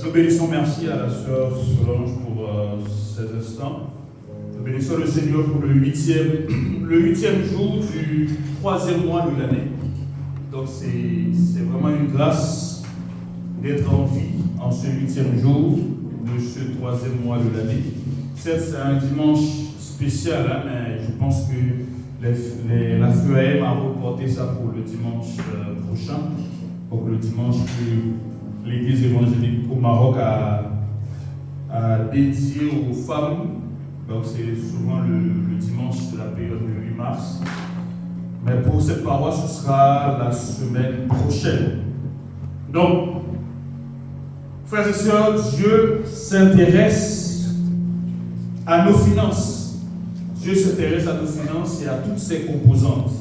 Nous bénissons, merci à la sœur Solange pour ces instants. Nous bénissons le Seigneur pour le huitième jour du 3e mois de l'année. Donc c'est vraiment une grâce d'être en vie en ce 8e jour de ce 3e mois de l'année. Certes, c'est un dimanche spécial, hein, mais je pense que la FEAM a reporté ça pour le dimanche prochain, pour le dimanche que l'Église évangélique au Maroc a dédié aux femmes. Donc c'est souvent le dimanche de la période du 8 mars. Mais pour cette paroisse, ce sera la semaine prochaine. Donc, frères et sœurs, Dieu s'intéresse à nos finances. Dieu s'intéresse à nos finances et à toutes ses composantes.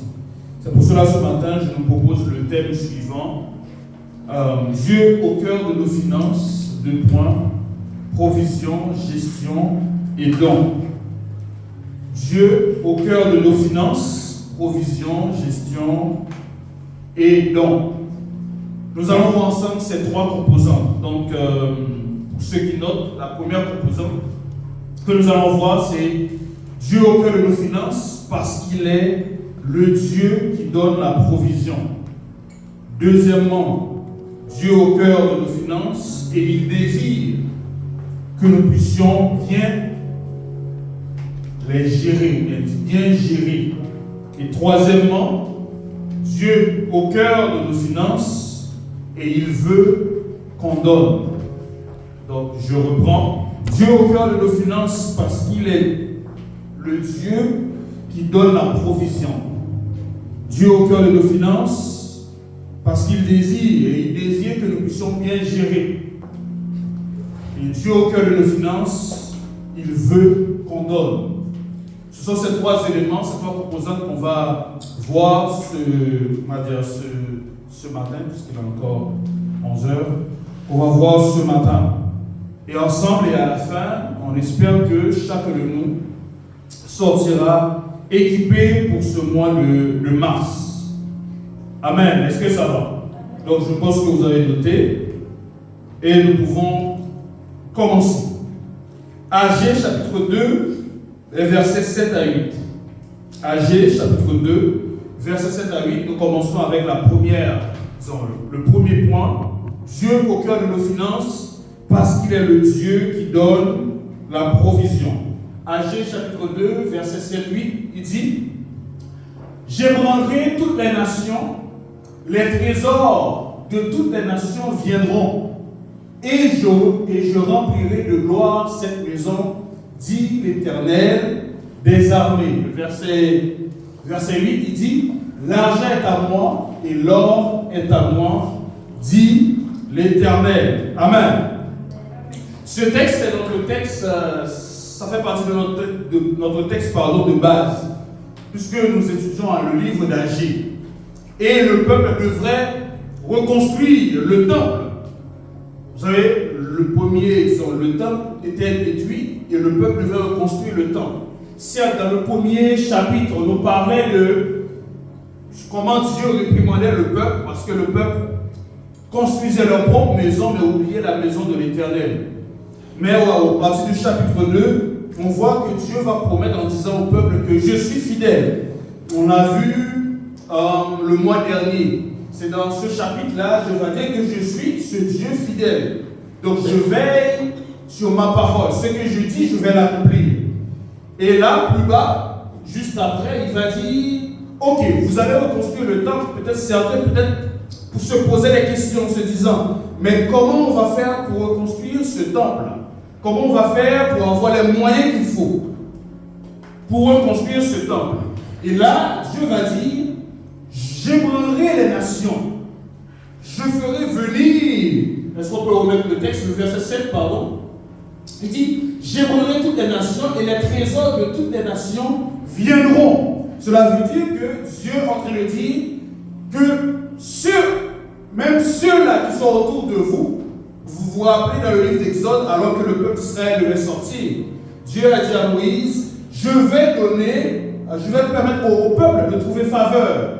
C'est pour cela ce matin, je nous propose le thème suivant. Dieu au cœur de nos finances, 2 points, provision, gestion et don. Dieu au cœur de nos finances, provision, gestion et don. Nous allons voir ensemble ces 3 composantes. Donc, pour ceux qui notent, la première composante que nous allons voir, c'est Dieu au cœur de nos finances parce qu'il est le Dieu qui donne la provision. Deuxièmement, Dieu au cœur de nos finances et il désire que nous puissions bien les gérer, bien gérer. Et troisièmement, Dieu au cœur de nos finances et il veut qu'on donne. Donc je reprends. Dieu au cœur de nos finances parce qu'il est le Dieu qui donne la provision. Dieu au cœur de nos finances parce qu'il désire que nous puissions bien gérer. Et Dieu au cœur de nos finances, il veut qu'on donne. Ce sont ces 3 éléments, ces 3 composantes qu'on va voir ce matin, puisqu'il est encore 11 heures, qu'on va voir ce matin. Et ensemble et à la fin, on espère que chacun de nous sortira équipé pour ce mois de mars. Amen. Est-ce que ça va? Donc je pense que vous avez noté et nous pouvons commencer. Agé chapitre 2, versets 7 à 8. Agé chapitre 2, versets 7 à 8. Nous commençons avec le premier point. Dieu au cœur de nos finances parce qu'il est le Dieu qui donne la provision. Agé chapitre 2, versets 7 à 8, il dit: j'ébranlerai toutes les nations, les trésors de toutes les nations viendront, et je remplirai de gloire cette maison, dit l'Éternel des armées. Le verset 8, il dit: l'argent est à moi et l'or est à moi, dit l'Éternel. Amen. Ce texte est notre texte, ça fait partie de notre texte de base, puisque nous étudions le livre d'Agé. Et le peuple devrait reconstruire le temple. Vous savez, le temple était détruit et le peuple devait reconstruire le temple. Certes, dans le premier chapitre, on nous parlait de comment Dieu réprimandait le peuple, parce que le peuple construisait leur propre maison, mais oubliait la maison de l'Éternel. Mais au partir du chapitre 2, on voit que Dieu va promettre en disant au peuple que je suis fidèle. On a vu le mois dernier. C'est dans ce chapitre-là, je vais dire que je suis ce Dieu fidèle. Donc je veille sur ma parole. Ce que je dis, je vais l'accomplir. Et là, plus bas, juste après, il va dire: ok, vous allez reconstruire le temple. Peut-être certains, pour se poser des questions, se disant: mais comment on va faire pour reconstruire ce temple? Comment on va faire pour avoir les moyens qu'il faut pour reconstruire ce temple? Et là, Dieu va dire: j'ébranlerai les nations. Je ferai venir. Est-ce qu'on peut remettre le texte, le verset 7, pardon? Il dit: j'ébranlerai toutes les nations et les trésors de toutes les nations viendront. Cela veut dire que Dieu est en train de dire que même ceux-là qui sont autour de vous, vous vous rappelez dans le livre d'Exode, alors que le peuple d'Israël devait sortir, Dieu a dit à Moïse: je vais permettre au peuple de trouver faveur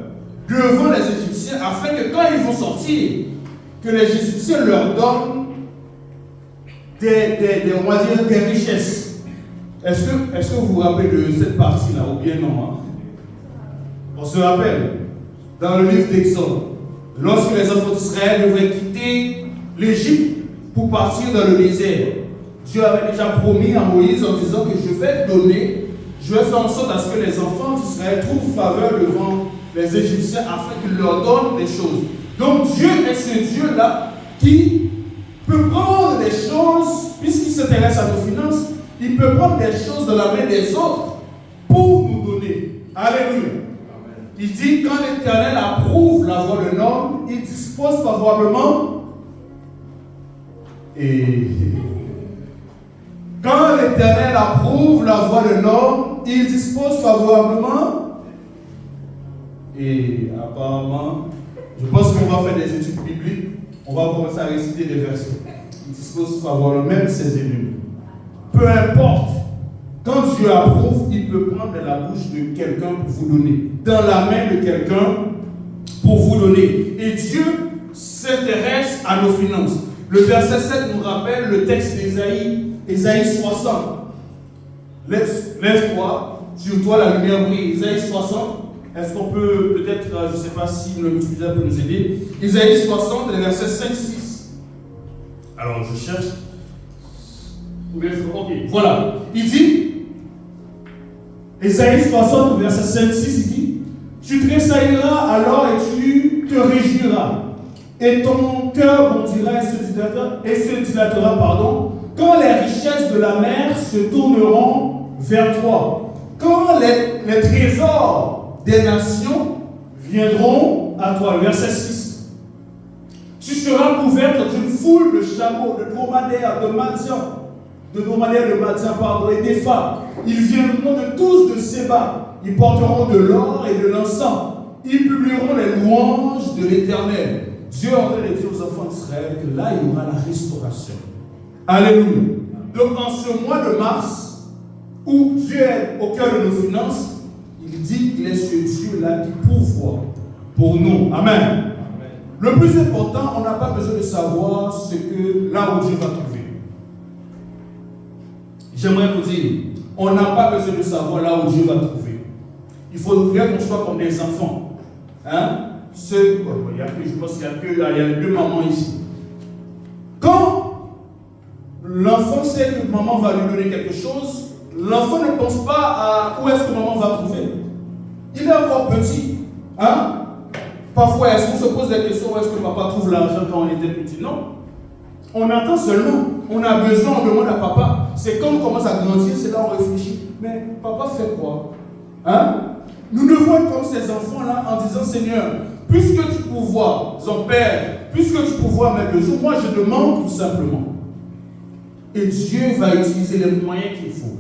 devant les Égyptiens, afin que quand ils vont sortir, que les Égyptiens leur donnent on va dire, des richesses. Est-ce que vous vous rappelez de cette partie-là, ou bien non, hein? On se rappelle, dans le livre d'Exode, lorsque les enfants d'Israël devaient quitter l'Égypte pour partir dans le désert, Dieu avait déjà promis à Moïse en disant que je vais faire en sorte à ce que les enfants d'Israël trouvent faveur devant les Égyptiens afin qu'ils leur donnent des choses. Donc Dieu est ce Dieu-là qui peut prendre des choses, puisqu'il s'intéresse à nos finances, il peut prendre des choses de la main des autres pour nous donner. Alléluia. Il dit, quand l'Éternel approuve la voie d'un homme, il dispose favorablement. Et quand l'Éternel approuve la voie d'un homme, il dispose favorablement. Et apparemment, je pense qu'on va faire des études bibliques. On va commencer à réciter des versets. Il dispose favorablement, même ses ennemis. Peu importe. Quand Dieu approuve, il peut prendre de la bouche de quelqu'un pour vous donner. Dans la main de quelqu'un pour vous donner. Et Dieu s'intéresse à nos finances. Le verset 7 nous rappelle le texte d'Ésaïe, Ésaïe 60. Lève-toi, sur toi la lumière brille. Ésaïe 60. Est-ce qu'on peut peut-être, je ne sais pas si le multiplicateur peut nous aider. Ésaïe 60, le verset 5-6. Alors je cherche. Ok, voilà. Il dit, Ésaïe 60, verset 5-6, il dit, tu tressailleras alors et tu te réjouiras. Et ton cœur bondira et se dilatera, quand les richesses de la mer se tourneront vers toi. Quand les trésors des nations viendront à toi. Verset 6. Tu seras couverte d'une foule de chameaux, de dromadaires, de Madian, et des femmes. Ils viendront de tous de Séba. Ils porteront de l'or et de l'encens. Ils publieront les louanges de l'Éternel. Dieu est en train de dire aux enfants d'Israël que là, il y aura la restauration. Alléluia. Donc, en ce mois de mars, où Dieu est au cœur de nos finances, il dit qu'il est ce Dieu-là qui pourvoit pour nous. Amen. Amen. Le plus important, on n'a pas besoin de savoir ce que là où Dieu va trouver. J'aimerais vous dire, on n'a pas besoin de savoir là où Dieu va trouver. Il faudrait qu'on soit comme des enfants. Hein? Je pense qu'il y a les deux mamans ici. Quand l'enfant sait que maman va lui donner quelque chose, l'enfant ne pense pas à où est-ce que maman va trouver. Il est encore petit. Hein? Parfois, est-ce qu'on se pose des questions où est-ce que papa trouve l'argent quand on était petit? Non. On attend seulement. On a besoin, on demande à papa. C'est quand on commence à grandir, c'est là où on réfléchit. Mais papa fait quoi? Hein? Nous devons être comme ces enfants-là en disant, Seigneur, puisque tu pourvois, ton Père, puisque tu pourvois mes besoins, moi je demande tout simplement. Et Dieu va utiliser les moyens qu'il faut.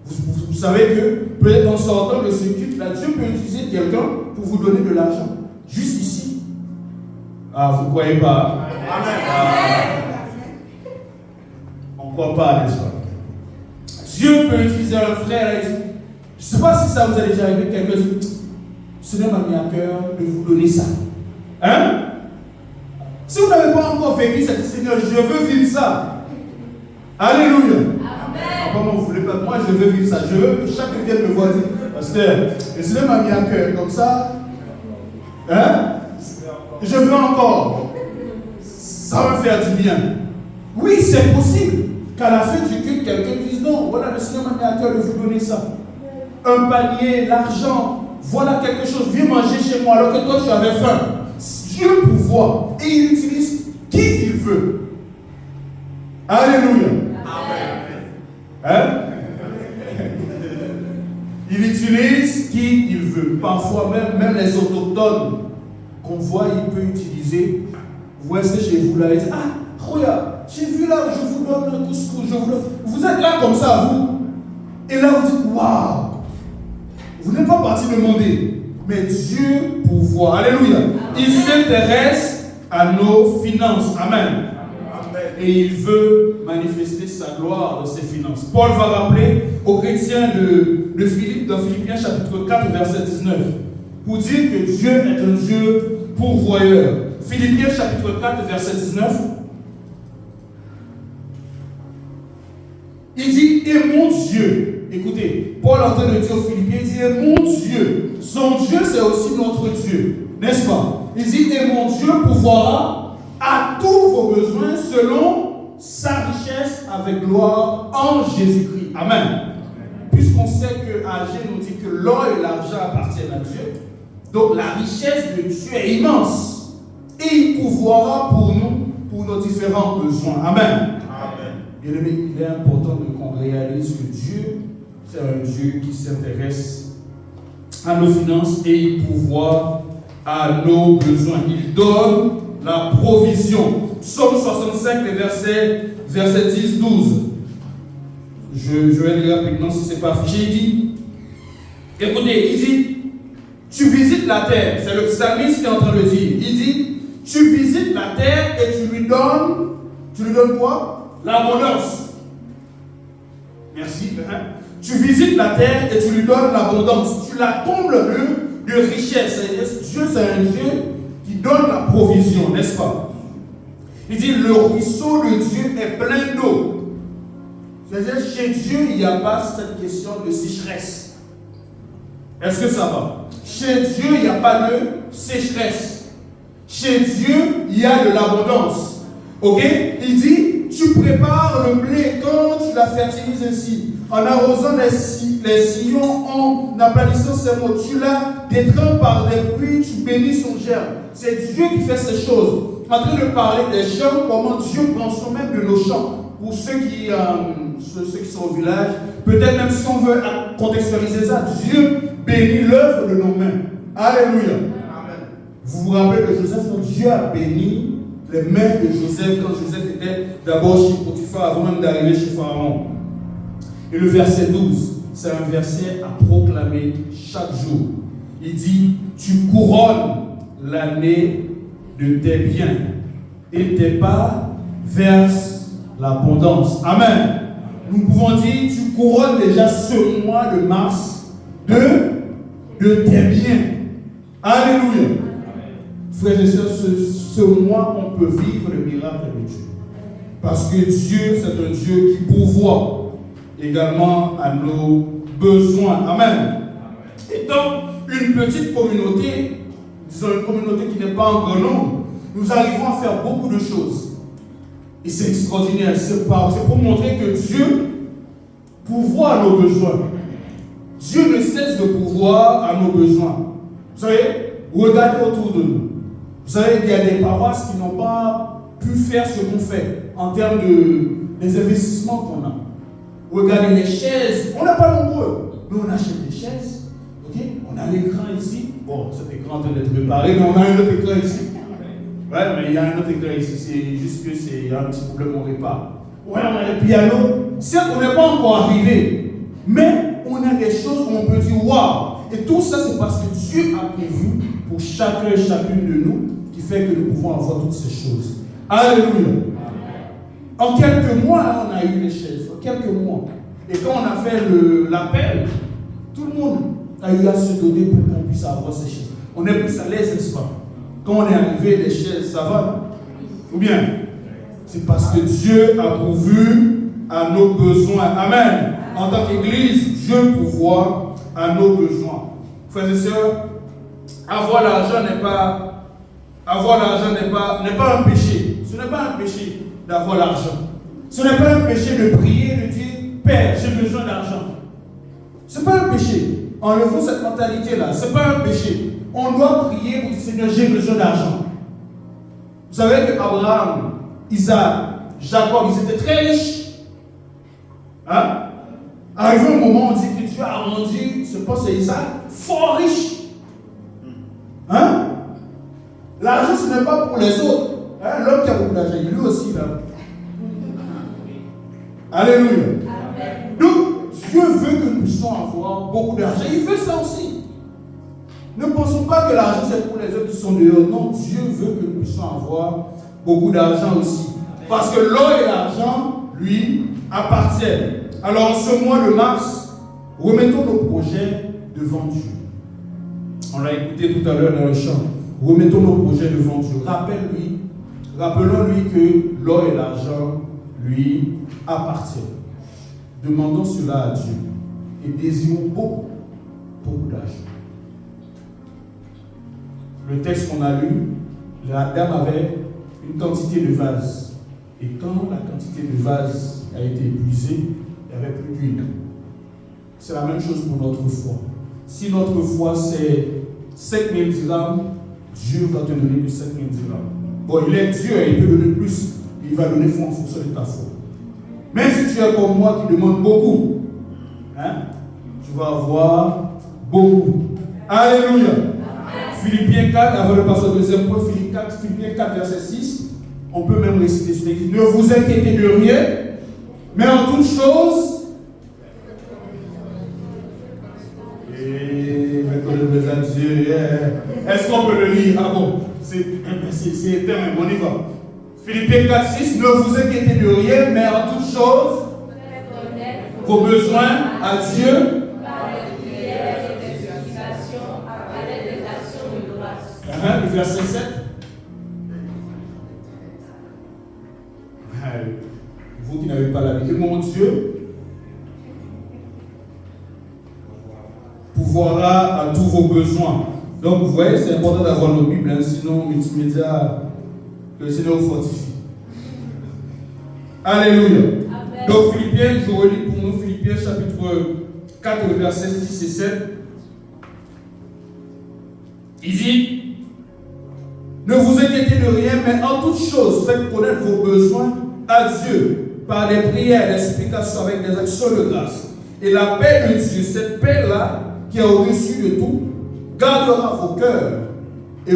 Vous savez que, peut-être en sortant de ce culte-là, Dieu peut utiliser quelqu'un pour vous donner de l'argent. Juste ici. Ah, vous ne croyez pas? Amen. On ne croit pas, n'est-ce pas? Dieu peut utiliser un frère. Je ne sais pas si ça vous est déjà arrivé, quelqu'un dit, Seigneur m'a mis à cœur de vous donner ça. Hein? Si vous n'avez pas encore vécu cette Seigneur, je veux vivre ça. Alléluia. Amen. Comment vous voulez pas? Moi, je veux vivre ça. Je veux que chacun vienne me voir dire, Pasteur, le Seigneur m'a mis à cœur comme ça. Hein? Je veux encore. Ça va faire du bien. Oui, c'est possible qu'à la fin du culte, quelqu'un dise non, voilà, le Seigneur m'a mis à cœur de vous donner ça. Un panier, l'argent. Voilà quelque chose, viens manger chez moi alors que toi tu avais faim. Dieu pourvoit et il utilise qui il veut. Alléluia. Amen. Hein? Il utilise qui il veut. Parfois même les autochtones qu'on voit, il peut utiliser. Vous restez chez vous là et dites, ah, regarde, j'ai vu là, je vous donne tout ce que je vous donne. Vous êtes là comme ça, vous. Et là vous dites, waouh. Vous n'êtes pas parti demander, mais Dieu pourvoit. Alléluia. Amen. Il s'intéresse à nos finances. Amen. Amen. Et il veut manifester sa gloire dans ses finances. Paul va rappeler aux chrétiens de Philippe, dans Philippiens chapitre 4, verset 19, pour dire que Dieu est un Dieu pourvoyeur. Philippiens chapitre 4, verset 19. Il dit, et mon Dieu. Écoutez, Paul est en train de dire aux Philippiens, il dit, et mon Dieu. Son Dieu, c'est aussi notre Dieu. N'est-ce pas? Il dit, et mon Dieu pourvoira à tous vos besoins selon sa richesse avec gloire en Jésus-Christ. Amen. Puisqu'on sait que Agé nous dit que l'or et l'argent appartiennent à Dieu, donc la richesse de Dieu est immense. Et il pourvoira pour nous, pour nos différents besoins. Amen. Bien-aimé, il est important qu'on réalise que Dieu, c'est un Dieu qui s'intéresse à nos finances et il pourvoit à nos besoins. Il donne la provision. Psaume 65, les versets 10, 12. Je vais lire rapidement si ce n'est pas affiché. Il dit, écoutez, il dit, tu visites la terre. C'est le psalmiste qui est en train de le dire. Il dit, tu visites la terre et tu lui donnes quoi? L'abondance. Merci. Tu visites la terre et tu lui donnes l'abondance. Tu la combles de richesse. Dieu, c'est un Dieu qui donne la provision, n'est-ce pas? Il dit, le ruisseau de Dieu est plein d'eau. C'est-à-dire, chez Dieu, il n'y a pas cette question de sécheresse. Est-ce que ça va? Chez Dieu, il n'y a pas de sécheresse. Chez Dieu, il y a de l'abondance. Ok? Il dit, tu prépares le blé quand tu la fertilises ainsi, en arrosant les sillons, en aplanissant ses mots. Tu la détrempes par des pluies, tu bénis son germe. C'est Dieu qui fait ces choses. Je suis en train de parler des champs, comment Dieu prend soin même de nos champs. Pour ceux qui sont au village, peut-être même si on veut contextualiser ça, Dieu bénit l'œuvre de nos mains. Alléluia. Amen. Vous vous rappelez de Joseph, Dieu a béni les mains de Joseph quand Joseph était d'abord chez Potiphar avant même d'arriver chez Pharaon. Et le verset 12, c'est un verset à proclamer chaque jour. Il dit, tu couronnes l'année de tes biens et tes pas versent l'abondance. Amen. Nous pouvons dire, tu couronnes déjà ce mois de mars de tes biens. Alléluia. Frères et sœurs, ce mois, on peut vivre le miracle de Dieu. Parce que Dieu, c'est un Dieu qui pourvoit également à nos besoins. Amen. Étant une petite communauté, disons une communauté qui n'est pas en grand nombre, nous arrivons à faire beaucoup de choses. Et c'est extraordinaire. C'est pour montrer que Dieu pourvoit à nos besoins. Dieu ne cesse de pourvoir à nos besoins. Vous savez, regardez autour de nous. Vous savez, il y a des paroisses qui n'ont pas pu faire ce qu'on fait en termes des investissements qu'on a. Regardez les chaises, on n'est pas nombreux, mais on achète des chaises. Okay? On a l'écran ici. Bon, cet écran doit être réparé, mais on a un autre écran ici. Ouais, mais il y a un autre écran ici, c'est juste qu'il y a un petit problème, on répare. Ouais, on a le piano. Certes, on n'est pas encore arrivé, mais on a des choses où on peut dire waouh. Et tout ça, c'est parce que Dieu a prévu pour chacun et chacune de nous, qui fait que nous pouvons avoir toutes ces choses. Alléluia. En quelques mois, on a eu les chaises. En quelques mois. Et quand on a fait l'appel, tout le monde a eu à se donner pour qu'on puisse avoir ces chaises. On est plus à l'aise, n'est-ce pas? Quand on est arrivé, les chaises, ça va? Ou bien? C'est parce que Dieu a pourvu à nos besoins. Amen. En tant qu'Église, Dieu pourvoit à nos besoins. Frères et sœurs, avoir l'argent n'est pas un péché. Ce n'est pas un péché d'avoir l'argent. Ce n'est pas un péché de prier, de dire Père, j'ai besoin d'argent. Ce n'est pas un péché. Enlevons cette mentalité-là. Ce n'est pas un péché. On doit prier pour dire Seigneur, j'ai besoin d'argent. Vous savez que Abraham, Isaac, Jacob, ils étaient très riches. Hein? Arrivé un moment, on dit que Dieu a rendu ce poste à Isaac fort riche. Hein? L'argent, ce n'est pas pour les autres. Hein? L'homme qui a beaucoup d'argent, lui aussi, là. Alléluia. Amen. Donc, Dieu veut que nous puissions avoir beaucoup d'argent. Il veut ça aussi. Ne pensons pas que l'argent, c'est pour les autres qui sont dehors. Non, Dieu veut que nous puissions avoir beaucoup d'argent aussi. Parce que l'or et l'argent, lui, appartiennent. Alors, en ce mois de mars, remettons nos projets devant Dieu. On l'a écouté tout à l'heure dans le chant. Remettons nos projets devant Dieu. Rappelons-lui que l'or et l'argent lui appartiennent. demandons cela à Dieu et désirons beaucoup d'argent. Le texte qu'on a lu, la dame avait une quantité de vases. Et quand la quantité de vases a été épuisée, il n'y avait plus d'huile. C'est la même chose pour notre foi. Si notre foi c'est 5000 dirhams, Dieu va te donner que 5000 dirhams. Bon, il est Dieu, il peut donner plus. Il va donner en fonction de ta foi. Mais si tu es comme moi qui demande beaucoup, tu vas avoir beaucoup. Alléluia. Philippiens 4, avant de passer au deuxième point, Philippiens 4, verset 6, on peut même réciter ce texte. Ne vous inquiétez de rien, mais en toute chose, est-ce qu'on peut le lire? Ah bon, c'est éternel, on y va. Philippiens 4, 6, ne vous inquiétez de rien, mais en toute chose, vos besoins à Dieu, le verset 7. Vous qui n'avez pas la Bible, mon Dieu pourvoira à tous vos besoins. Donc vous voyez, c'est important d'avoir nos Bibles, sinon multimédia, le Seigneur vous fortifie. Alléluia. Amen. Donc Philippiens, je relis pour nous Philippiens chapitre 4, versets 6 et 7. Il dit: ne vous inquiétez de rien, mais en toute chose, faites connaître vos besoins à Dieu par des prières, des explications avec des actions de grâce. Et la paix de Dieu, cette paix-là, qui est au-dessus de tout, gardera vos cœurs et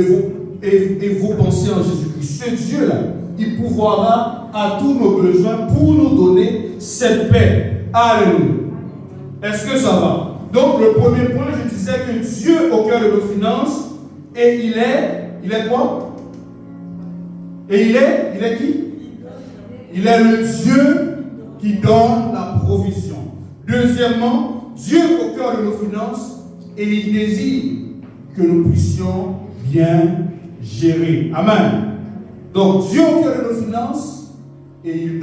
vos pensées en Jésus-Christ. Ce Dieu-là, il pourvoira à tous nos besoins pour nous donner cette paix. Alléluia. Est-ce que ça va? Donc, le premier point, je disais que Dieu au cœur de nos finances, et il est quoi? Et il est qui? Il est le Dieu qui donne la provision. Deuxièmement, Dieu au cœur de nos finances, et il désire que nous puissions bien gérer. Amen. Donc Dieu au cœur de nos finances, et il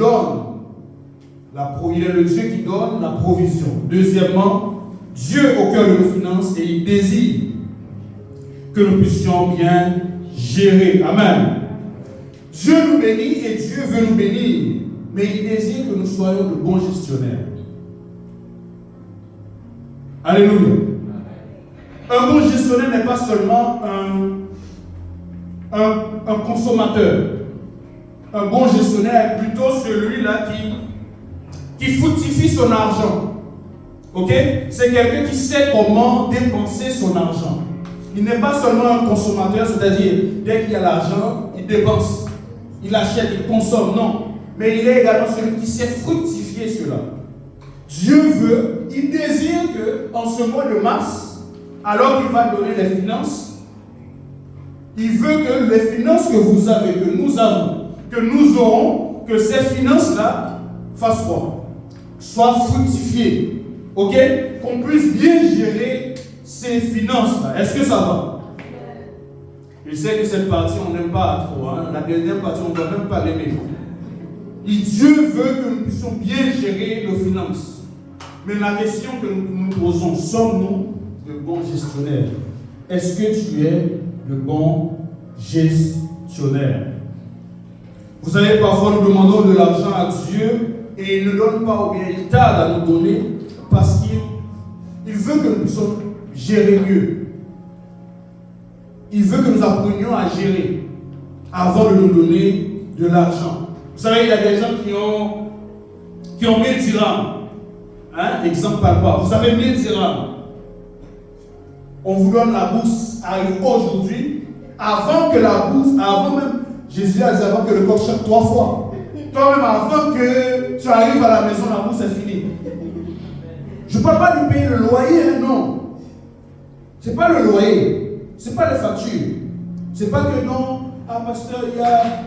est le Dieu qui donne la provision. Deuxièmement, Dieu au cœur de nos finances, et il désire que nous puissions bien gérer. Amen. Dieu nous bénit et Dieu veut nous bénir, mais il désire que nous soyons de bons gestionnaires. Alléluia. Un bon gestionnaire n'est pas seulement un consommateur. Un bon gestionnaire est plutôt celui-là qui fructifie son argent. Ok? C'est quelqu'un qui sait comment dépenser son argent. Il n'est pas seulement un consommateur, c'est-à-dire dès qu'il y a l'argent, il dépense, il achète, il consomme, non. Mais il est également celui qui sait fructifier cela. Dieu veut, il désire qu'en ce mois de mars, alors qu'il va donner les finances, il veut que les finances que vous avez, que nous avons, que nous aurons, que ces finances-là fassent quoi? Soient fructifiées. Ok? Qu'on puisse bien gérer ces finances-là. Est-ce que ça va? Je sais que cette partie, on n'aime pas trop. La dernière partie, on ne doit même pas l'aimer. Dieu veut que nous puissions bien gérer nos finances. Mais la question que nous nous posons, sommes-nous de bons gestionnaires? Est-ce que tu es de bon gestionnaire? Vous savez, parfois nous demandons de l'argent à Dieu et il ne donne pas, ou bien il tarde à nous donner parce qu'il veut que nous puissions gérer mieux. Il veut que nous apprenions à gérer avant de nous donner de l'argent. Vous savez, il y a des gens qui ont 1000 dirhams. Exemple par rapport. Vous avez 1000 dirhams. On vous donne la bourse, arrive aujourd'hui, avant même, Jésus a dit avant que le coq chante 3 fois. Toi-même, avant que tu arrives à la maison, la bourse est finie. Je ne parle pas de payer le loyer, non. Ce n'est pas le loyer. Ce n'est pas les factures. Ce n'est pas que non, pasteur,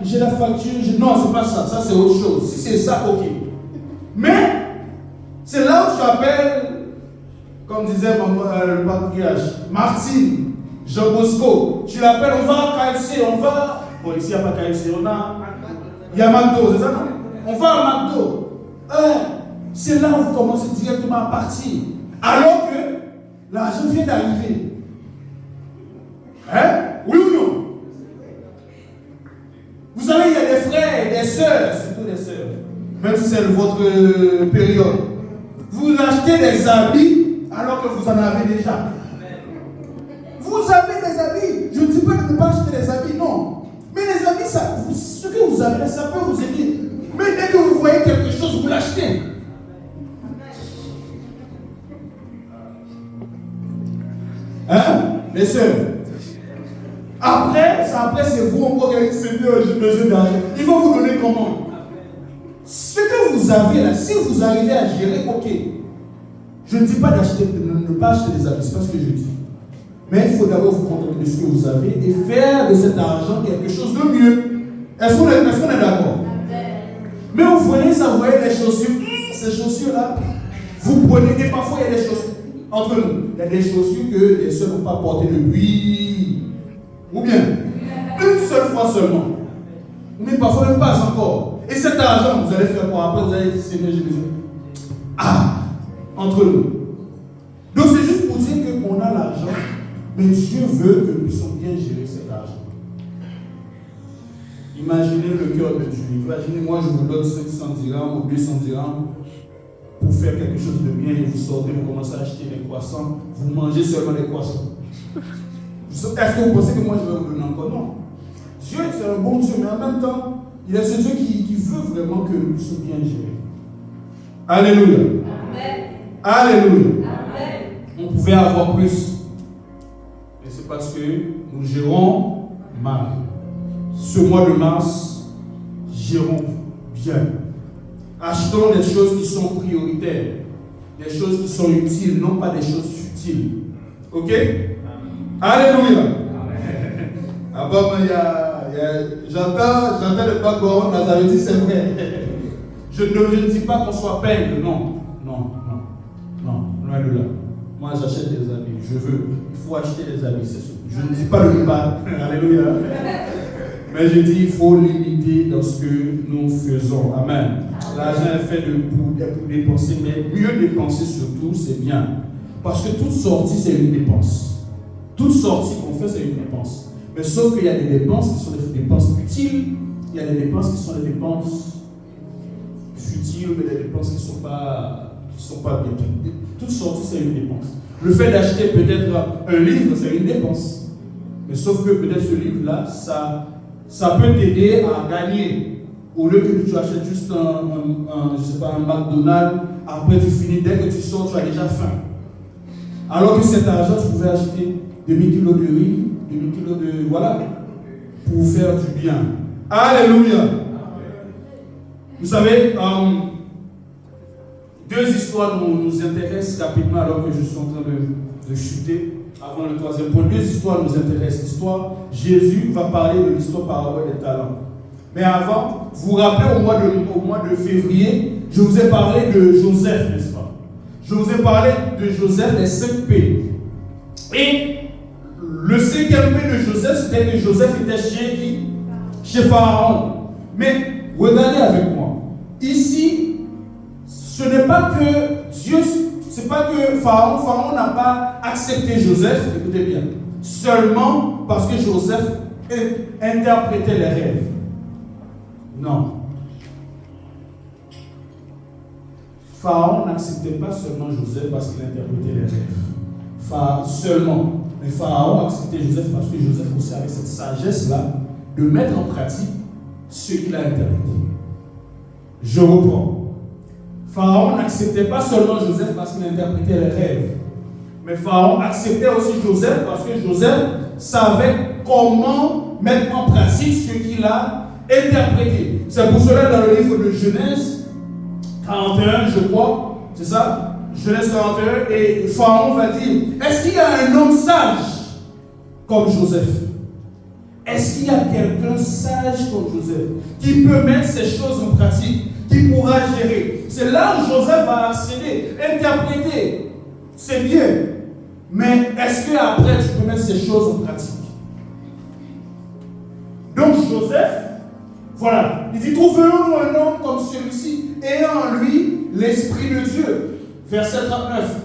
j'ai la facture. Non, ce n'est pas ça. Ça, c'est autre chose. Si c'est ça, ok. Mais, c'est là où tu appelles, comme disait le patriarche, Martine, Jean Bosco. Tu l'appelles, on va à KFC, on va. Bon, ici, il n'y a pas KFC, il y a McDo, c'est ça, non? On va à McDo. c'est là où vous commencez directement à partir. Alors que l'argent vient d'arriver. Hein? Oui ou non? Vous savez, il y a des frères et des sœurs, surtout des sœurs, même si c'est votre période. Vous achetez des habits alors que vous en avez déjà. Vous avez des habits. Je ne dis pas de ne pas acheter des habits, non. Mais les habits, ce que vous avez, ça peut vous aider. Mais dès que vous voyez quelque chose, vous l'achetez. Hein, les sœurs? Après, c'est vous encore qui dites, Seigneur, j'ai besoin d'argent. Il va vous donner comment? Ce que vous avez là, si vous arrivez à gérer, ok. Je ne dis pas d'acheter, de ne pas acheter des habits, c'est pas ce que je dis. Mais il faut d'abord vous contenter de ce que vous avez et faire de cet argent quelque chose de mieux. Est-ce qu'on est d'accord? Mais vous voyez ça, vous voyez les chaussures, ces chaussures-là, vous prenez, et parfois il y a des chaussures, entre nous, il y a des chaussures que les sœurs n'ont pas portées depuis, ou bien, une seule fois seulement, mais parfois même pas encore. Et cet argent, vous allez faire quoi? Après, vous allez dire, Seigneur, j'ai besoin. Entre nous. Donc c'est juste pour dire qu'on a l'argent, mais Dieu veut que nous puissions bien gérer cet argent. Imaginez le cœur de Dieu. Imaginez, moi je vous donne 500 dirhams ou 200 dirhams pour faire quelque chose de bien et vous sortez, vous commencez à acheter des croissants, vous mangez seulement des croissants. Est-ce que vous pensez que moi je vais vous donner encore? Non. Dieu c'est un bon Dieu, mais en même temps, il est ce Dieu qui veut vraiment que nous puissions bien gérer. Alléluia. Amen. Alléluia. Amen. On pouvait avoir plus. Mais c'est parce que nous gérons mal. Ce mois de mars, gérons bien. Achetons des choses qui sont prioritaires, des choses qui sont utiles, non pas des choses futiles. Ok? Alléluia. Ah bon, j'entends le background, Nazareth dit c'est vrai. Je ne dis pas qu'on soit peigne, non, loin de là. Moi j'achète des habits, je veux, il faut acheter des habits, c'est ça. Je ne dis pas le pas, alléluia. Mais je dis il faut limiter dans ce que nous faisons, amen. L'argent est fait pour dépenser, mais mieux dépenser surtout, c'est bien. Parce que toute sortie, c'est une dépense. Toute sortie qu'on fait, c'est une dépense. Mais sauf qu'il y a des dépenses qui sont des dépenses utiles, il y a des dépenses qui sont des dépenses futiles, mais des dépenses qui ne sont pas bien. Toute sortie, c'est une dépense. Le fait d'acheter peut-être un livre, c'est une dépense. Mais sauf que peut-être ce livre-là, ça peut t'aider à gagner. Au lieu que tu achètes juste un McDonald's, après tu finis, dès que tu sors, tu as déjà faim. Alors que cet argent, tu pouvais acheter demi-kilo de riz, demi-kilo de... Voilà, pour faire du bien. Alléluia. Vous savez, deux histoires nous intéressent rapidement alors que je suis en train de chuter. Avant le troisième point, deux histoires nous intéressent. L'histoire, Jésus va parler de l'histoire par rapport des talents. Mais avant, vous vous rappelez au mois de février, je vous ai parlé de Joseph, n'est-ce pas? Je vous ai parlé de Joseph, les 5 P. Et le 5e P de Joseph, c'était que Joseph était chez Pharaon. Mais regardez avec moi. Ici, ce n'est pas que Dieu, c'est pas que Pharaon n'a pas accepté Joseph, écoutez bien, seulement parce que Joseph interprétait les rêves. Non. Pharaon n'acceptait pas seulement Joseph parce qu'il interprétait les rêves. Seulement. Mais Pharaon acceptait Joseph parce que Joseph aussi avait cette sagesse-là de mettre en pratique ce qu'il a interprété. Je reprends. Pharaon n'acceptait pas seulement Joseph parce qu'il interprétait les rêves. Mais Pharaon acceptait aussi Joseph parce que Joseph savait comment mettre en pratique ce qu'il a interprété. C'est pour cela dans le livre de Genèse 41, je crois, c'est ça? Genèse 41, et Pharaon va dire, est-ce qu'il y a un homme sage comme Joseph? Est-ce qu'il y a quelqu'un sage comme Joseph qui peut mettre ces choses en pratique, qui pourra gérer? C'est là où Joseph va accéder, interpréter. C'est bien. Mais est-ce qu'après tu peux mettre ces choses en pratique? Donc Joseph, voilà, il dit, trouvons-nous un homme comme celui-ci, ayant en lui l'Esprit de Dieu. Verset 39.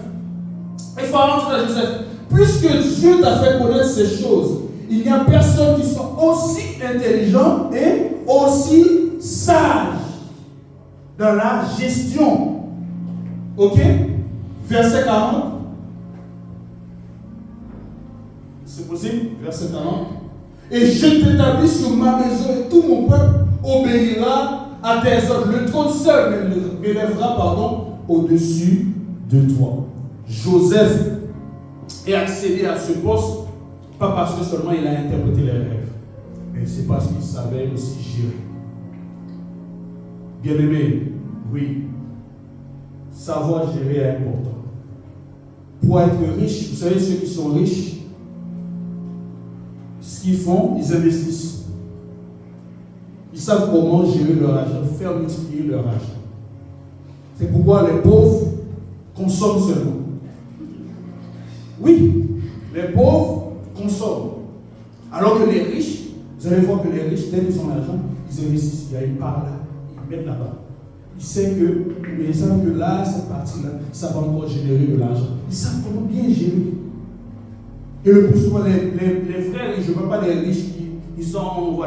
Et Pharaon dit à Joseph, puisque Dieu t'a fait connaître ces choses, il n'y a personne qui soit aussi intelligent et aussi sage dans la gestion. Ok? Verset 40. C'est possible? Verset 40. Et je t'établis sur ma maison et tout mon peuple obéira à tes ordres. Le trône seul m'élèvera, au-dessus de toi. Joseph est accédé à ce poste, pas parce que seulement il a interprété les rêves, mais c'est parce qu'il savait aussi gérer. Bien-aimé, oui, savoir gérer est important. Pour être riche, vous savez, ceux qui sont riches, ce qu'ils font, ils investissent. Ils savent comment gérer leur argent, faire multiplier leur argent. C'est pourquoi les pauvres consomment seulement. Oui, les pauvres consomment. Alors que les riches, vous allez voir que les riches, dès qu'ils ont l'argent, ils investissent. Il y a une part là, ils mettent là-bas. Ils savent que là, cette partie-là, ça va encore générer de l'argent. Ils savent comment bien gérer. Et le plus souvent, les frères, je ne veux pas des riches qui sont,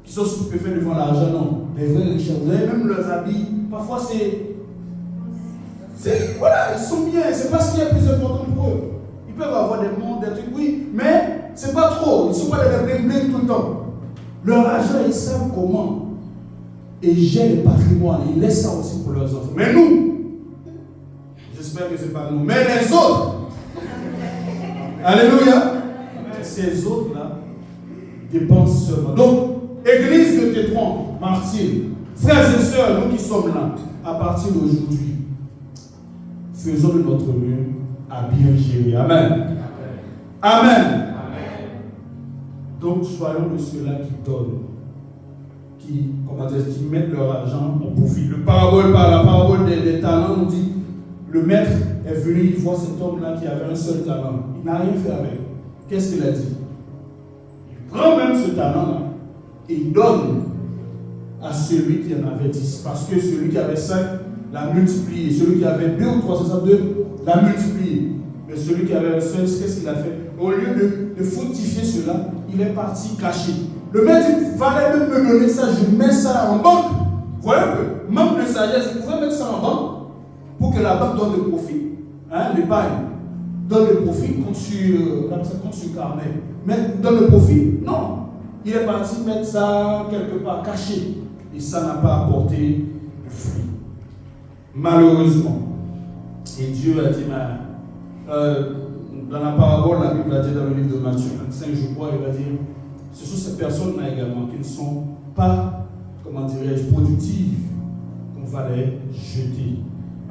qui sont stupéfaits devant l'argent, non. Les vrais riches, vous avez même leurs habits, parfois ils sont bien, c'est pas ce qui est plus important pour eux. Ils peuvent avoir des montres, des trucs, oui, mais c'est pas trop. Ils ne sont pas des bling-bling tout le temps. Leur argent, ils savent comment. Et ils gèrent le patrimoine, ils laissent ça aussi pour leurs enfants. Mais nous, j'espère que ce n'est pas nous, mais les autres, alléluia, ces autres-là dépensent seulement. Donc, église de Tétouan, Martyrs, frères et sœurs, nous qui sommes là, à partir d'aujourd'hui, faisons de notre mieux à bien gérer. Amen. Amen. Amen. Donc, soyons de ceux-là qui donnent, qui mettent leur argent en profit. La parabole des talents nous dit, le maître est venu, il voit cet homme-là qui avait un seul talent. Il n'a rien fait avec. Qu'est-ce qu'il a dit? Il prend même ce talent-là et il donne à celui qui en avait 10. Parce que celui qui avait 5 l'a multiplié. Celui qui avait 2 ou 3, l'a multiplié. Mais celui qui avait un seul, qu'est-ce qu'il a fait? Au lieu de fructifier cela, il est parti caché. Le maître dit, fallait même me donner ça, je mets ça en banque. Vous voyez un peu, manque de sagesse, il pouvait mettre ça en banque pour que la banque donne le profit. L'épargne donne le profit compte sur carnet. Mais donne le profit? Non. Il est parti mettre ça quelque part caché. Et ça n'a pas apporté de fruit. Malheureusement. Et Dieu a dit, dans la parabole, la Bible a dit dans le livre de Matthieu 25, je crois, il va dire, ce sont ces personnes-là également qui ne sont pas, productives, qu'on va les jeter.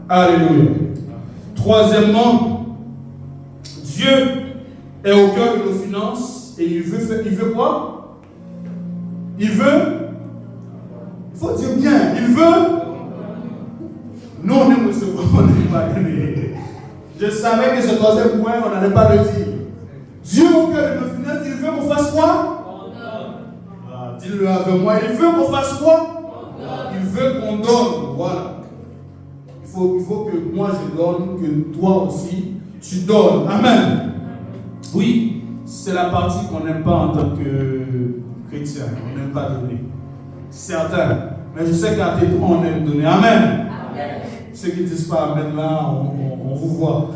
Alléluia. Troisièmement, Dieu est au cœur de nos finances et il veut quoi? Il faut dire bien, il veut. Nous, on aime recevoir, on n'aime pas donner. Je savais que ce troisième point, on n'allait pas le dire. Dieu au cœur de nos finances, il veut qu'on fasse quoi? Dis-le avec moi, il veut qu'on fasse quoi? Il veut qu'on donne. Voilà. Il faut que moi je donne, que toi aussi tu donnes. Amen. Oui, c'est la partie qu'on n'aime pas en tant que chrétien. On n'aime pas donner. Certains. Mais je sais qu'à Tétouan, on aime donner. Amen. Amen. Ceux qui ne disent pas Amen là, on vous voit.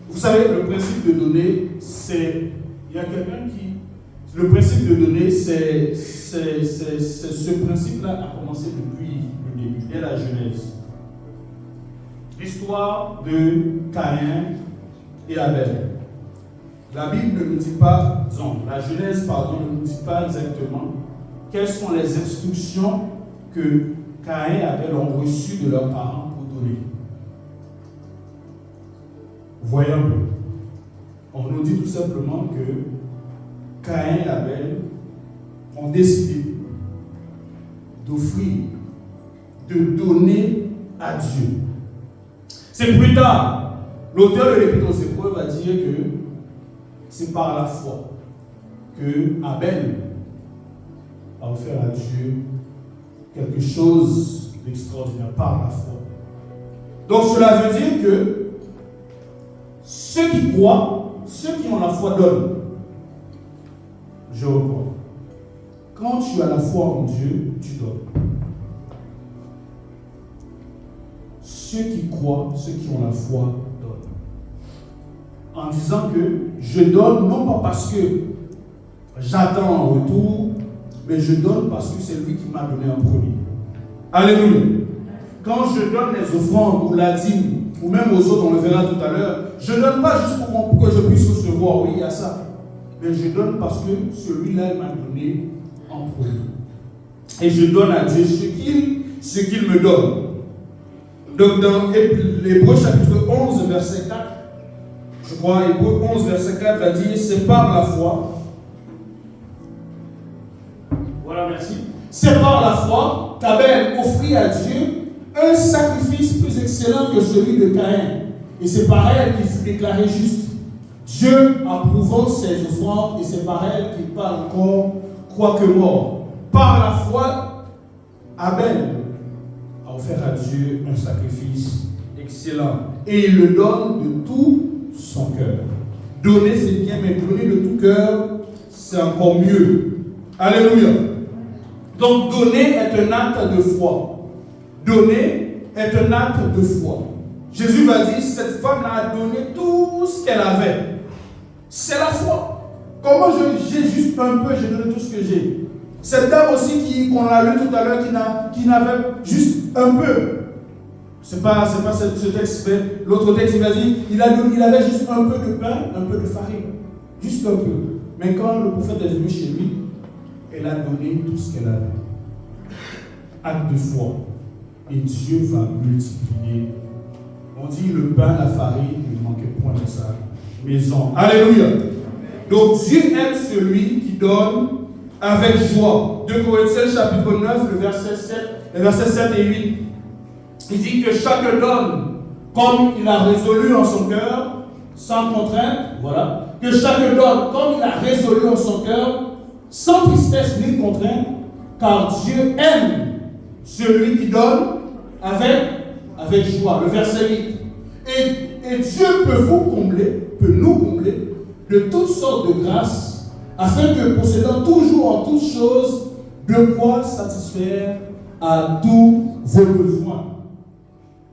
Vous savez, le principe de donner, c'est. Il y a quelqu'un qui. Le principe de donner, c'est ce principe-là a commencé depuis le début, dès la Genèse. L'histoire de Caïn et Abel. La Bible ne nous dit pas, la Genèse, ne nous dit pas exactement quelles sont les instructions que Caïn et Abel ont reçues de leurs parents pour donner. Voyons un peu. On nous dit tout simplement que Caïn et Abel ont décidé d'offrir, de donner à Dieu. C'est plus tard, l'auteur de l'Épître aux Hébreux va dire que c'est par la foi que Abel a offert à Dieu quelque chose l'extraordinaire par la foi. Donc cela veut dire que ceux qui croient, ceux qui ont la foi donnent. Je reprends. Quand tu as la foi en Dieu, tu donnes. Ceux qui croient, ceux qui ont la foi donnent. En disant que je donne non pas parce que j'attends en retour, mais je donne parce que c'est lui qui m'a donné en premier. Alléluia. Quand je donne les offrandes ou la dîme, ou même aux autres, on le verra tout à l'heure, je ne donne pas juste pour que je puisse recevoir, oui, il y a ça. Mais je donne parce que celui-là m'a donné en premier. Et je donne à Dieu ce qu'il me donne. Donc dans Hébreux chapitre 11, verset 4, je crois, Hébreux 11, verset 4 va dire, c'est par la foi. Voilà, merci. C'est par la foi qu'Abel offrit à Dieu un sacrifice plus excellent que celui de Caïn. Et c'est par elle qu'il fut déclaré juste. Dieu approuvant ses offrandes, et c'est par elle qu'il parle encore, quoique mort. Par la foi, Abel a offert à Dieu un sacrifice excellent. Et il le donne de tout son cœur. Donner, c'est bien, mais donner de tout cœur, c'est encore mieux. Alléluia. Donc, donner est un acte de foi. Donner est un acte de foi. Jésus va dire, cette femme-là a donné tout ce qu'elle avait. C'est la foi. Comment j'ai juste un peu, j'ai donné tout ce que j'ai. Cette dame aussi qu'on a lu tout à l'heure, qui n'avait juste un peu. C'est pas ce texte, mais l'autre texte, il va dire, il avait juste un peu de pain, un peu de farine. Juste un peu. Mais quand le prophète est venu chez lui, elle a donné tout ce qu'elle avait. Acte de foi. Et Dieu va multiplier. On dit le pain, la farine, il ne manquait point de sa maison. Alléluia. Donc Dieu aime celui qui donne avec joie. 2 Corinthiens chapitre 9, le verset 7 et 8. Il dit que chacun donne comme il a résolu en son cœur, sans contrainte. Voilà. Que chacun donne comme il a résolu en son cœur, sans tristesse ni contrainte, car Dieu aime celui qui donne avec joie. Le verset 8. Et Dieu peut nous combler de toutes sortes de grâces, afin que, possédant toujours en toutes choses, de quoi satisfaire à tous vos besoins,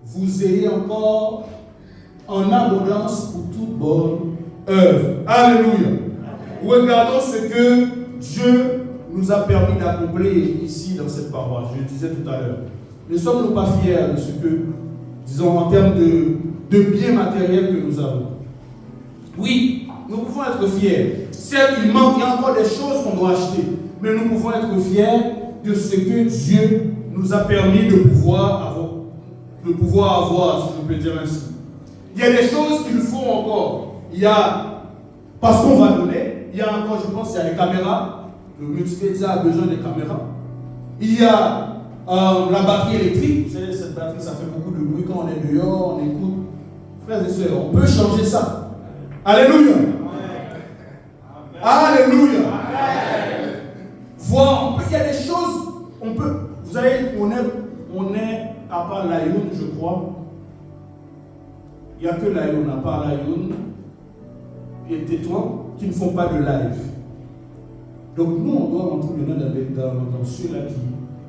vous ayez encore en abondance pour toute bonne œuvre. Alléluia. Regardons ce que Dieu nous a permis d'accomplir ici dans cette paroisse. Je le disais tout à l'heure. Ne sommes-nous pas fiers de ce que, disons, en termes de biens matériels que nous avons? Oui, nous pouvons être fiers. Certes, il y a encore des choses qu'on doit acheter, mais nous pouvons être fiers de ce que Dieu nous a permis de pouvoir avoir, si je peux dire ainsi. Il y a des choses qu'il faut encore. Il y a, parce qu'on va donner, il y a encore, je pense, il y a les caméras. Le multimédia a besoin des caméras. Il y a la batterie électrique. Vous savez, cette batterie, ça fait beaucoup de bruit quand on est dehors, on écoute. Frères et sœurs, on peut changer ça. Alléluia. Alléluia. Voir, il y a des choses, vous savez, on est à part l'Aïoun, je crois. Il n'y a que l'Aïoun, à part l'Aïoun et Tétouan, qui ne font pas de live. Donc nous, on doit rentrer maintenant dans ceux-là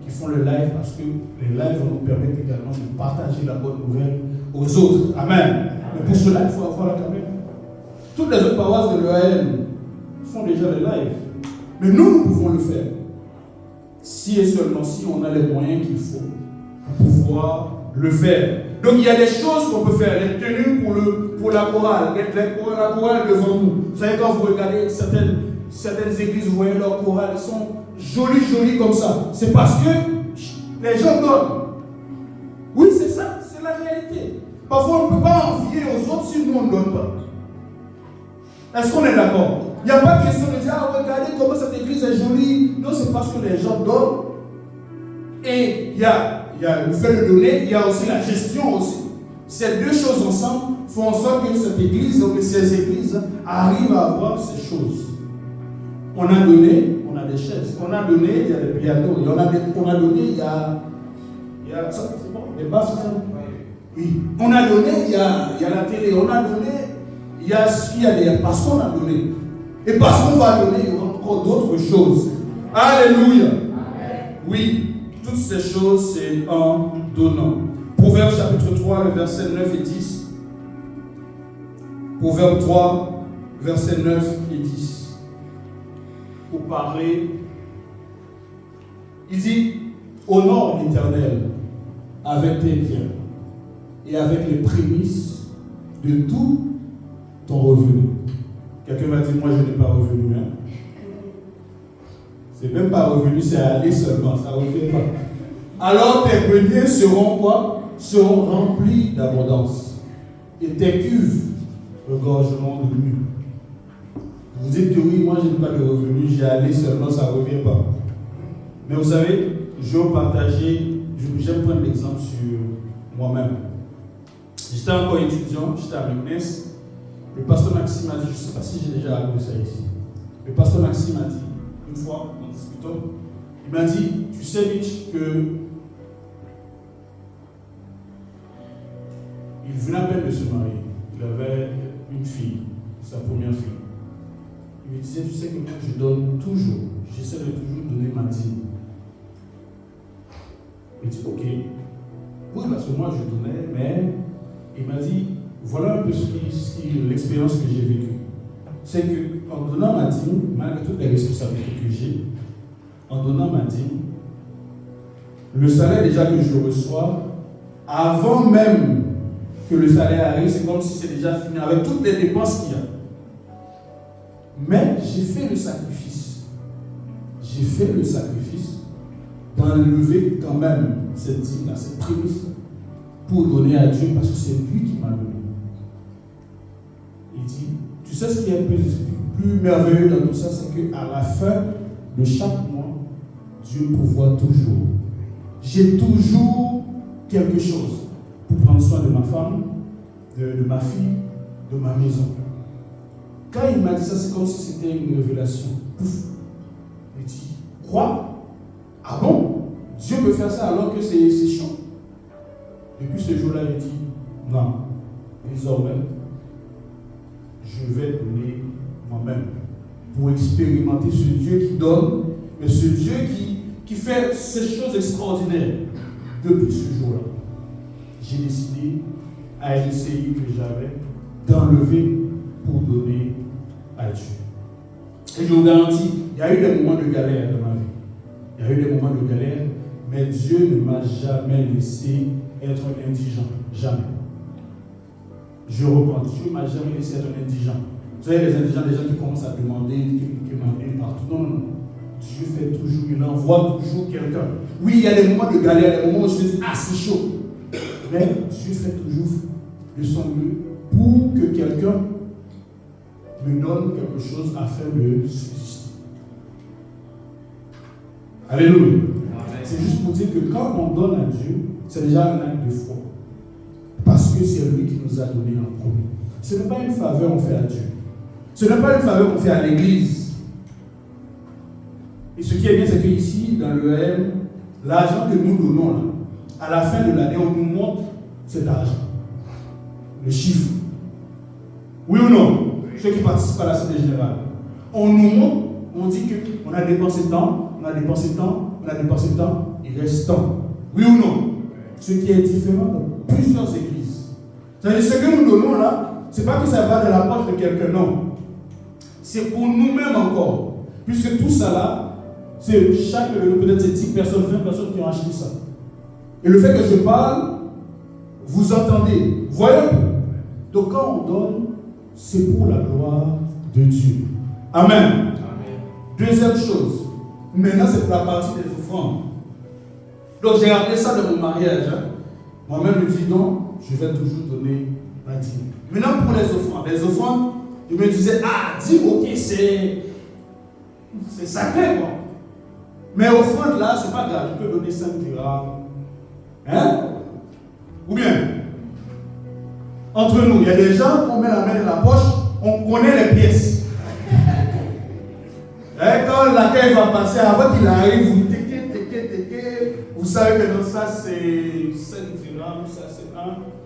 qui font le live, parce que les lives vont nous permettre également de partager la bonne nouvelle aux autres. Amen. Mais pour cela, il faut avoir la caméra. Toutes les autres paroisses de l'EAM font déjà les lives. Mais nous pouvons le faire. Si et seulement si on a les moyens qu'il faut pour pouvoir le faire. Donc il y a des choses qu'on peut faire. Les tenues pour la chorale, la chorale devant nous. Vous savez, quand vous regardez certaines églises, vous voyez leurs chorales, elles sont jolies comme ça. C'est parce que les gens donnent. Oui, c'est ça, c'est la réalité. Parfois, on ne peut pas envier aux autres si nous on ne donne pas. Est-ce qu'on est d'accord? Il n'y a pas de question de dire, regardez comment cette église est jolie. Non, c'est parce que les gens donnent. Et il y a le fait de donner, il y a aussi la gestion aussi. Ces deux choses ensemble font en sorte que cette église, donc ces églises, arrivent à avoir ces choses. On a donné, on a des chaises. On a donné, il y a des pianos. On a donné, il y a Il y a ça, c'est bon, les bases, c'est ça. Oui, on a donné, il y a la télé, on a donné, il y a ce qu'il y a derrière, parce qu'on a donné. Et parce qu'on va donner, il y aura encore d'autres choses. Alléluia. Amen. Oui, toutes ces choses, c'est en donnant. Proverbe chapitre 3, le verset 9 et 10. Proverbe 3, verset 9 et 10. Pour parler, il dit, honore l'Éternel avec tes biens et avec les prémices de tout ton revenu. Quelqu'un va dire, moi je n'ai pas revenu. Hein? C'est même pas revenu, c'est aller seulement, ça ne revient pas. Alors tes greniers seront quoi? Seront remplis d'abondance. Et tes cuves regorgeront de mûres. Vous dites que oui, moi je n'ai pas de revenu, j'ai allé seulement, ça ne revient pas. Mais vous savez, je vais partager, j'aime prendre l'exemple sur moi-même. J'étais encore étudiant, j'étais à l'UNES. Le pasteur Maxime m'a dit, je ne sais pas si j'ai déjà raconté ça ici. Le pasteur Maxime m'a dit, une fois, en discutant, il m'a dit, tu sais Mitch, que il venait à peine de se marier. Il avait une fille, sa première fille. Il me disait, tu sais que moi je donne toujours, j'essaie de toujours donner ma dîme. Il dit, ok. Oui, parce que moi je donnais, mais il m'a dit, voilà un peu l'expérience que j'ai vécue. C'est qu'en donnant ma dîme, malgré toutes les responsabilités que j'ai, en donnant ma dîme, le salaire déjà que je reçois, avant même que le salaire arrive, c'est comme si c'est déjà fini, avec toutes les dépenses qu'il y a. Mais j'ai fait le sacrifice. J'ai fait le sacrifice d'enlever quand même cette dîme, cette prémisse, pour donner à Dieu, parce que c'est lui qui m'a donné. Il dit, tu sais ce qui est plus merveilleux dans tout ça, c'est qu'à la fin de chaque mois, Dieu pourvoit toujours. J'ai toujours quelque chose pour prendre soin de ma femme, de ma fille, de ma maison. Quand il m'a dit ça, c'est comme si c'était une révélation. Pouf. Il dit, quoi? Ah bon? Dieu peut faire ça alors que c'est chaud. Depuis ce jour-là, il dit, non, désormais, je vais donner moi-même pour expérimenter ce Dieu qui donne, mais ce Dieu qui fait ces choses extraordinaires. Depuis ce jour-là, j'ai décidé à essayer que j'avais d'enlever pour donner à Dieu. Et je vous garantis, il y a eu des moments de galère dans ma vie. Il y a eu des moments de galère, mais Dieu ne m'a jamais laissé être indigent. Jamais. Je reprends. Dieu ne m'a jamais laissé être indigent. Vous savez, les indigents, les gens qui commencent à demander, qui m'emmènent partout. Non, non, non. Dieu fait toujours, il envoie toujours quelqu'un. Oui, il y a des moments de galère, des moments où je me dis, ah, c'est chaud. Mais Dieu fait toujours de son mieux pour que quelqu'un me donne quelque chose afin de subsister. Alléluia. C'est juste pour dire que quand on donne à Dieu, c'est déjà un acte de foi. Parce que c'est lui qui nous a donné en premier. Ce n'est pas une faveur qu'on fait à Dieu. Ce n'est pas une faveur qu'on fait à l'église. Et ce qui est bien, c'est qu'ici, dans l'EM, l'argent que nous donnons, là, à la fin de l'année, on nous montre cet argent. Le chiffre. Oui ou non? Ceux qui participent à l'Assemblée générale. On nous montre, on dit qu'on a dépensé tant, on a dépensé tant, on a dépensé tant, il reste tant. Oui ou non? Ce qui est différent dans plusieurs églises. C'est-à-dire, ce que nous donnons là, c'est pas que ça va de la poche de quelqu'un, non. C'est pour nous-mêmes encore. Puisque tout ça là, c'est chaque, peut-être c'est 10 personnes, 20 personnes qui ont acheté ça. Et le fait que je parle, vous entendez. Voyez? Donc quand on donne, c'est pour la gloire de Dieu. Amen. Amen. Deuxième chose. Maintenant, c'est pour la partie des offrandes. Donc j'ai rappelé ça dans mon mariage. Hein. Moi-même, je dis non, je vais toujours donner la dîme. Maintenant, pour les offrandes, je me disais, ah, dîme, ok, c'est sacré, quoi. Mais offrande, là, c'est pas grave, je peux donner 5 dirhams. Hein? Ou bien, entre nous, il y a des gens, on met la main dans la poche, on connaît les pièces. Et quand l'accueil va passer, avant qu'il arrive, vous Vous savez que dans ça c'est 5 dirhams, ça c'est 1.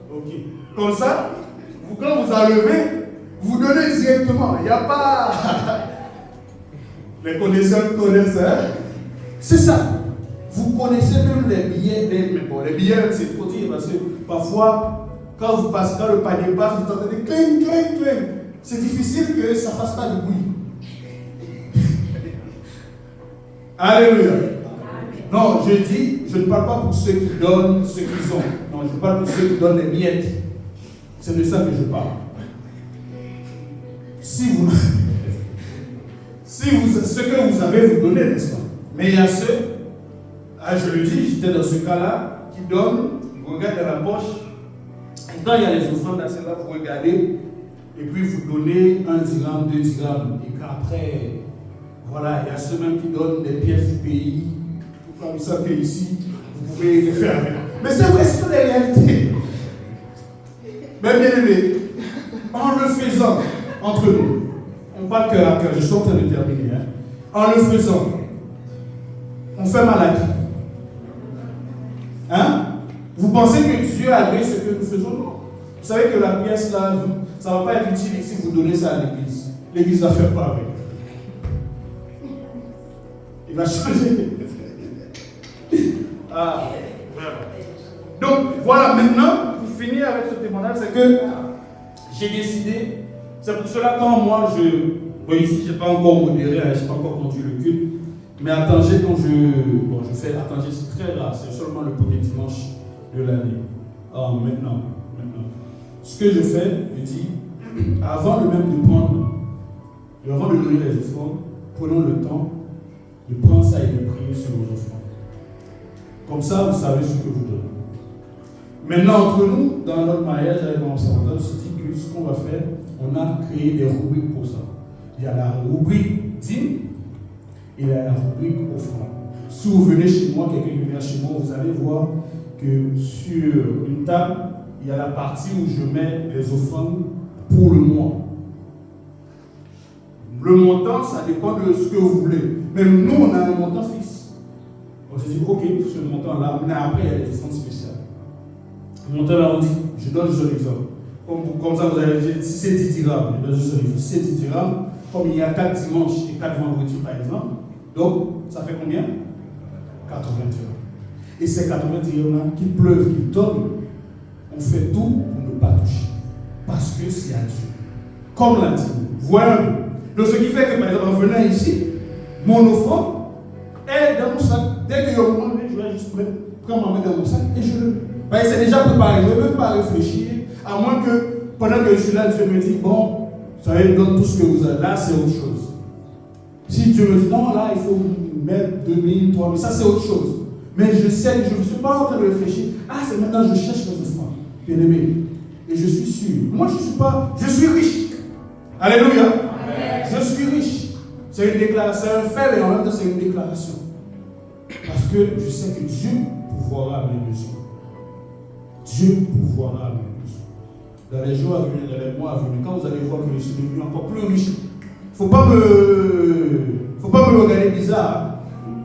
Ok. Comme ça, quand vous enlevez, vous donnez directement. Il n'y a pas. Les connaisseurs connaissent, hein? C'est ça. Vous connaissez même les billets. Les billets, c'est trop dire parce que parfois, quand vous passez, quand le panier passe, vous entendez cling, cling, cling. C'est difficile que ça ne fasse pas de bruit. Alléluia. Non, je dis, je ne parle pas pour ceux qui donnent ce qu'ils ont. Non, je parle pour ceux qui donnent les miettes. C'est de ça que je parle. Ce que vous avez, vous donnez, n'est-ce pas? Mais il y a ceux, je le dis, j'étais dans ce cas-là, qui donnent, vous regardez dans la poche, et quand il y a les offrandes, là, vous regardez, et puis vous donnez 1 dirham, 2 dirhams, et qu'après, voilà, il y a ceux même qui donnent des pièces du pays, comme ça que ici, vous pouvez les faire avec. Mais c'est vrai, c'est la réalité. Mais bien aimé, en le faisant entre nous, on parle cœur à cœur, je suis en train de terminer. Hein. En le faisant, on fait mal à qui? Hein? Vous pensez que Dieu a agréé ce que nous faisons? Non. Vous savez que la pièce là, ça ne va pas être utile si vous donnez ça à l'église. L'église va faire quoi avec? Il va changer. Ah, vraiment. Donc voilà, maintenant, pour finir avec ce témoignage, c'est que j'ai décidé, c'est pour cela quand moi ici je n'ai pas encore modéré, je n'ai pas encore conduit le culte, mais attendez quand je fais attendez, c'est très rare, c'est seulement le premier dimanche de l'année. Ah, maintenant. Ce que je fais, je dis, avant de donner les offrandes, prenons le temps de prendre ça et de prier sur vos offrandes. Comme ça, vous savez ce que vous donnez. Maintenant, entre nous, dans notre mariage avec mon observateur, on se dit que ce qu'on va faire, on a créé des rubriques pour ça. Il y a la rubrique dîme et il y a la rubrique offrande. Si vous venez chez moi, quelqu'un qui vient chez moi, vous allez voir que sur une table, il y a la partie où je mets les offrandes pour le mois. Le montant, ça dépend de ce que vous voulez. Même nous, on a un montant fixe. On se dit, ok, ce montant-là, mais après, il y a des offrandes spéciales. Le montant-là, on dit, je donne juste un exemple. Comme ça, vous allez dire, si c'est 10 dirhams, je donne juste un exemple. Si c'est 10 dirhams, comme il y a 4 dimanches et 4 vendredis, par exemple, donc, ça fait combien? 80 dirhams. Et ces 80 dirhams-là, qu'il pleuve, qu'il tombe, on fait tout pour ne pas toucher. Parce que c'est à Dieu. Comme l'a dit. Voilà. Donc, ce qui fait que, par exemple, en venant ici, mon offrande est dans mon sac. Dès qu'il y a un moment donné, je vais juste prendre ma main dans mon sac et je le. C'est déjà préparé. Je ne veux même pas réfléchir. À moins que, pendant que je suis là, Dieu me dit, bon, vous savez, donne tout ce que vous avez. Là, c'est autre chose. Si Dieu me dit, non, là, il faut mettre 2000, 3000, ça, c'est autre chose. Mais je sais que je ne suis pas en train de réfléchir. Ah, c'est maintenant que je cherche mes offrandes. Bien aimé. Et je suis sûr. Moi, je ne suis pas. Je suis riche. Alléluia. Amen. Je suis riche. C'est une déclaration. C'est un fait, mais en même temps, c'est une déclaration. Parce que je sais que Dieu pourvoira à mes besoins. Dieu pourvoira à mes besoins. Dans les jours à venir, dans les mois à venir, quand vous allez voir que je suis devenu encore plus riche, il ne faut pas me regarder bizarre. Il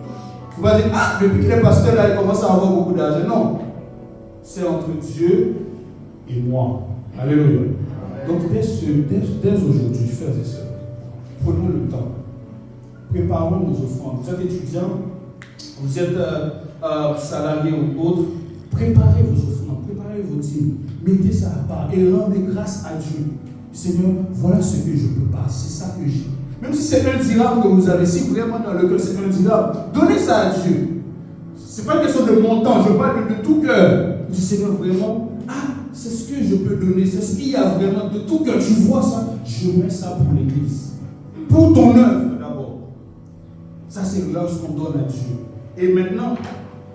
ne faut pas dire, ah, depuis qu'il est pasteur là, il commence à avoir beaucoup d'argent. Non. C'est entre Dieu et moi. Alléluia. Donc dès aujourd'hui, frères et sœurs, prenons le temps. Préparons nos offrandes. Vous êtes étudiants, vous êtes salariés ou autres, préparez vos offrandes, préparez vos dîmes, mettez ça à part et rendez grâce à Dieu. Seigneur, voilà ce que je peux pas, c'est ça que j'ai. Même si c'est un dirham que vous avez, si vraiment dans le cœur c'est un dirham, donnez ça à Dieu. Ce n'est pas une question de montant, je parle de tout cœur. Je dis Seigneur, vraiment, c'est ce que je peux donner, c'est ce qu'il y a vraiment de tout cœur. Tu vois ça, je mets ça pour l'église. Pour ton œuvre d'abord. Ça c'est là ce qu'on donne à Dieu. Et maintenant,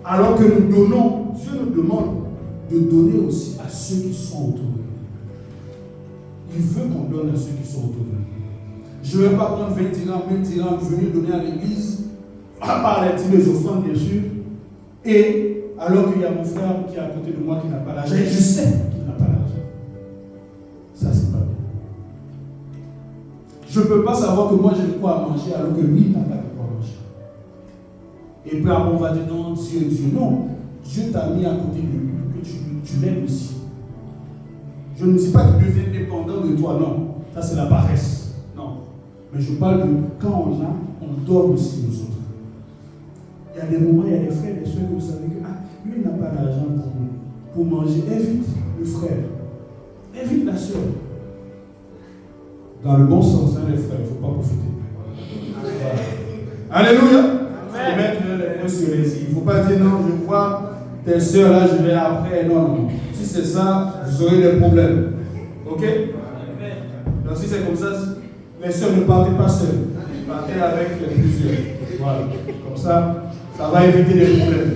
alors que nous donnons, Dieu nous demande de donner aussi à ceux qui sont autour de nous. Il veut qu'on donne à ceux qui sont autour de nous. Je ne vais pas prendre 20 dirhams, venir donner à l'église, à part les offrandes bien sûr, et alors qu'il y a mon frère qui est à côté de moi qui n'a pas l'argent, et je sais qu'il n'a pas l'argent. Ça, c'est pas bien. Je ne peux pas savoir que moi j'ai de quoi manger alors que lui n'a pas de quoi manger. Et puis après on va dire non, Dieu, non. Dieu t'a mis à côté de lui pour que tu l'aimes aussi. Je ne dis pas qu'il devient dépendant de toi, non. Ça, c'est la paresse. Non. Mais je parle de quand on a, on donne aussi aux autres. Il y a des moments, il y a des frères et des soeurs que vous savez que lui n'a pas d'argent pour manger. Invite le frère. Invite la soeur. Dans le bon sens, hein, les frères, il ne faut pas profiter. Voilà. Alléluia. Il faut mettre les mots sur les i. Il ne faut pas dire non, je vois tes soeurs là, je vais après. Non, non. Si c'est ça, vous aurez des problèmes. Ok? Donc si c'est comme ça, les soeurs ne partez pas seules. Partez avec plusieurs. Voilà. Comme ça, ça va éviter des problèmes.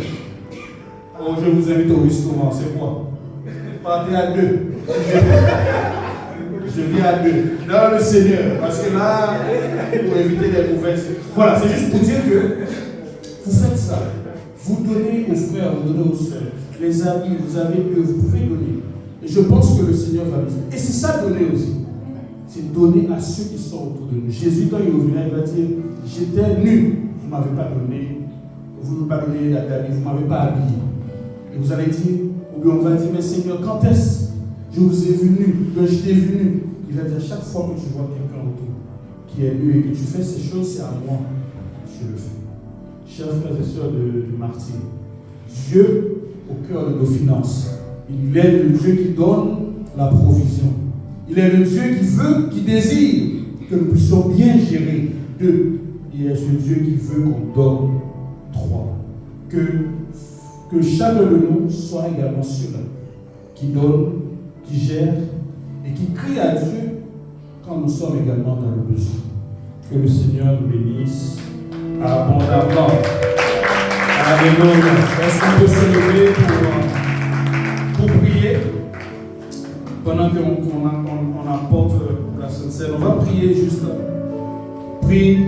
Oh, je vous invite au restaurant, c'est quoi? Partez à deux. Je viens à deux. Dans le Seigneur. Parce que là, pour éviter les mauvaises. Voilà, c'est juste pour dire que vous faites ça. Vous donnez aux frères, vous donnez aux sœurs. Les amis, vous avez Dieu, vous pouvez donner. Et je pense que le Seigneur va nous aider. Et c'est ça donner aussi. C'est donner à ceux qui sont autour de nous. Jésus, quand il revenait, il va dire, j'étais nu, vous ne m'avez pas donné, vous ne m'avez pas donné d'habit, vous ne m'avez pas habillé. Et vous allez dire, ou bien on va dire, mais Seigneur, quand est-ce je vous ai vu nu, que je t'ai vu nu? Il va dire, chaque fois que tu vois quelqu'un autour qui est nu et que tu fais ces choses, c'est à moi que je le fais. Chers frères et sœurs du martyr, Dieu au cœur de nos finances, il est le Dieu qui donne la provision. Il est le Dieu qui veut, qui désire que nous puissions bien gérer. Deux, il est ce Dieu qui veut qu'on donne. Trois, que chacun de nous soit également ceux-là qui donne, qui gère et qui crie à Dieu quand nous sommes également dans le besoin. Que le Seigneur nous bénisse abondamment. Alléluia. Est-ce qu'on peut se lever pour prier pendant qu'on apporte la Sainte Seine? On va prier juste. Prie.